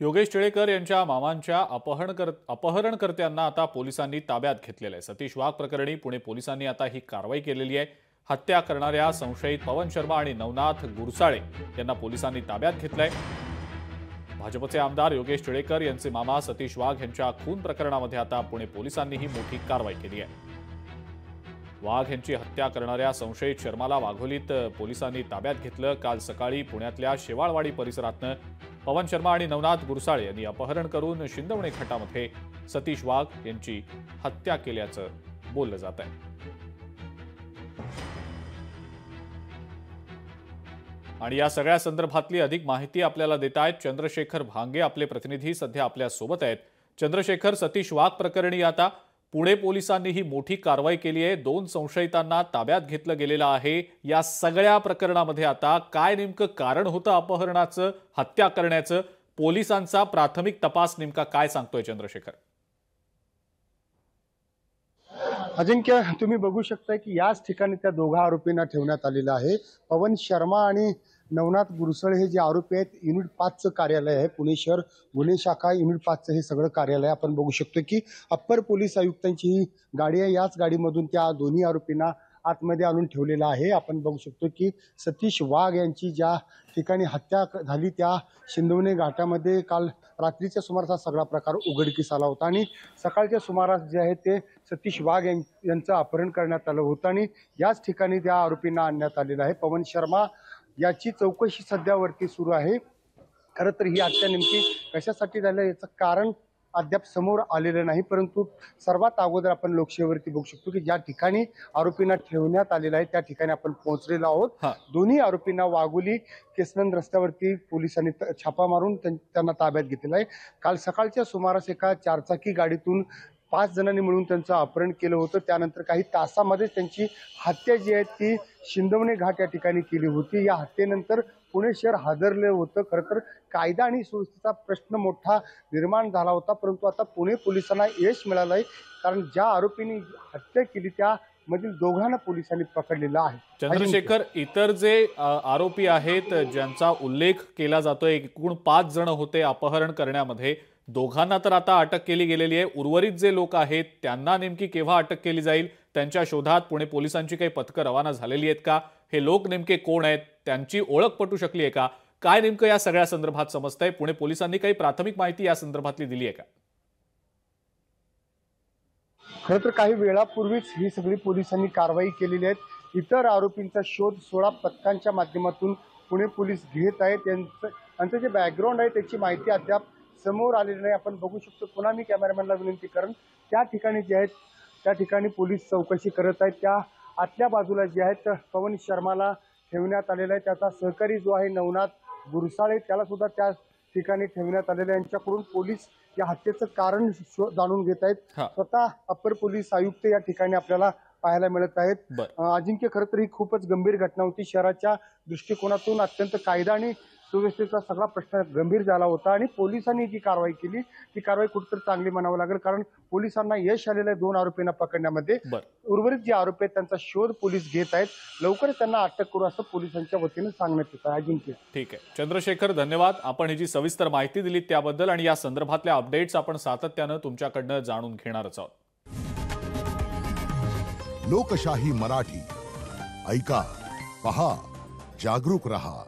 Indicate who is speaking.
Speaker 1: योगेश टिळेकर यांच्या मामांच्या अपहरणकर्त्यांना आता पोलिसांनी ताब्यात घेतलेलं आहे। सतीश वाघ प्रकरणी पुणे पोलिसांनी आता ही कारवाई केलेली आहे। हत्या करणाऱ्या संशयित पवन शर्मा आणि नवनाथ गुरसाळे यांना पोलिसांनी ताब्यात घेतलंय। भाजपचे आमदार योगेश टिळेकर यांचे मामा सतीश वाघ यांच्या खून प्रकरणामध्ये आता पुणे पोलिसांनी ही मोठी कारवाई केली आहे। वाघ यांची हत्या करणाऱ्या संशयित शर्माला वाघोलीत पोलिसांनी ताब्यात घेतलं। काल सकाळी पुण्यातल्या शेवाळवाडी परिसरातनं पवन शर्मा आणि नवनाथ गुरसाळे यांनी अपहरण करून शिंदवणे घाटामध्ये सतीश वाघ यांची हत्या केल्याचं बोललं जात आहे। आणि या सगळ्या संदर्भातली अधिक माहिती आपल्याला देत आहेत चंद्रशेखर भांगे, आपले प्रतिनिधी सध्या आपल्या सोबत आहेत। चंद्रशेखर, सतीश वाघ प्रकरणी आता पुणे पोलिसांनी ही मोठी कारवाई केली आहे। 2 संशयितांना ताब्यात घेतलं गेलेलं आहे। या सगळ्या प्रकरणामध्ये आता काय नेमकं कारण होतं अपहरणाचं, हत्या करण्याचं? पोलिसांचा प्राथमिक तपास नेमका काय सांगतोय चंद्रशेखर?
Speaker 2: अजिंक्य, तुम्ही बघू शकता की याच ठिकाणी त्या दोघा आरोपींना ठेवण्यात आलेलं आहे। पवन शर्मा आणि नवनाथ गुरसाळे हे जे आरोपी आहेत, युनिट 5चं कार्यालय आहे, पुणे शहर गुन्हे शाखा युनिट 5चं हे सगळं कार्यालय आपण बघू शकतो की अप्पर पोलीस आयुक्तांची ही गाडी आहे। याच गाडीमधून त्या दोन्ही आरोपींना आतमध्ये आणून ठेवलेलं आहे। आपण बघू शकतो की सतीश वाघ यांची ज्या ठिकाणी हत्या झाली त्या शिंदवणे घाटामध्ये काल रात्रीच्या सुमारास हा सगळा प्रकार उघडकीस आला होता आणि सकाळच्या सुमारास जे आहे ते सतीश वाघ यांचं अपहरण करण्यात आलं होतं आणि याच ठिकाणी त्या आरोपींना आणण्यात आलेलं आहे। पवन शर्मा याची चौकशी सध्यावरती सुरू आहे। खरं तर ही हत्या नेमकी कशासाठी झाली याचं कारण अद्याप समोर आलेलं नाही, परंतु सर्वात अगोदर आपण लोकशाहीवरती बघू शकतो की ज्या ठिकाणी आरोपींना ठेवण्यात आलेलं आहे त्या ठिकाणी आपण पोहोचलेलो आहोत। दोन्ही आरोपींना वाघोली केसनंद रस्त्यावरती पोलिसांनी छापा मारून त्यांना ताब्यात घेतलेला आहे। काल सकाळच्या सुमारास एका 4चाकी गाडीतून 5 जणांनी मिळून त्यांचं अपहरण केलं होतं। त्यानंतर काही तासामध्ये त्यांची हत्या जी आहे ती शिंदवणे घाट या ठिकाणी केली होती। या हत्येनंतर पुणे शहर हादरले होतं। खरं तर कायदा आणि सुव्यवस्थेचा प्रश्न मोठा निर्माण झाला होता, परंतु आता पुणे पोलिसांना यश मिळालं आहे, कारण ज्या आरोपींनी हत्या केली त्यामधील दोघांना पोलिसांनी पकडलेलं आहे।
Speaker 1: चंद्रशेखर, इतर जे आरोपी आहेत ज्यांचा उल्लेख केला जातोय, एकूण 5 जण होते अपहरण करण्यामध्ये, दोघांना तर आता अटक केली गेलेली आहे। उर्वरित जे लोक आहेत त्यांना नेमकी केव्हा अटक केली जाईल? त्यांच्या शोधात पुणे पोलिसांची काही पथकं रवाना झालेली आहेत का? हे लोक नेमके कोण आहेत? त्यांची ओळख पटू शकली आहे का? काय नेमकं या सगळ्या संदर्भात समजतंय? पुणे पोलिसांनी काही प्राथमिक माहिती या संदर्भातली दिली आहे का?
Speaker 2: खरं तर काही वेळापूर्वीच ही सगळी पोलिसांनी कारवाई केलेली आहे। इतर आरोपींचा शोध 16 पथकांच्या माध्यमातून पुणे पोलीस घेत आहेत। त्यांचं जे बॅकग्राऊंड आहे त्याची माहिती अद्याप समोर आलेली नाही। आपण बघू शकतो, पुन्हा मी कॅमेरामॅनला विनंती करेन, त्या ठिकाणी जे आहेत त्या ठिकाणी पोलीस चौकशी करत आहेत। त्या आतल्या बाजूला जे आहेत पवन शर्माला ठेवण्यात आलेला आहे। त्याचा सहकारी जो आहे नवनाथ गुरसाळे, त्याला सुद्धा त्या ठिकाणी ठेवण्यात आलेलं आहे। यांच्याकडून पोलीस या हत्येचं कारण जाणून घेत आहेत। स्वतः अप्पर पोलीस आयुक्त या ठिकाणी आपल्याला पाहायला मिळत आहेत। अजिंक्य, खरं तर ही खूपच गंभीर घटना होती। शहराच्या दृष्टिकोनातून अत्यंत कायदा आणि सुव्यवस्थेचा सगळा प्रश्न गंभीर झाला होता आणि पोलिसांनी जी कारवाई केली ती कारवाई कुठेतरी चांगली म्हणावं लागेल, कारण पोलिसांना यश आलेलं आहे 2 आरोपींना पकडण्यामध्ये। उर्वरित जे आरोपी आहेत त्यांचा शोध पोलीस घेत आहेत। लवकरच त्यांना अटक करू असं पोलिसांच्या वतीने सांगण्यात येत आहे। अजिंक्य,
Speaker 1: ठीक आहे चंद्रशेखर, धन्यवाद। आपण ही जी सविस्तर माहिती दिली त्याबद्दल आणि या संदर्भातल्या अपडेट्स आपण सातत्यानं तुमच्याकडनं जाणून घेणारच आहोत।
Speaker 3: लोकशाही मराठी ऐका, पहा, जागरूक रहा।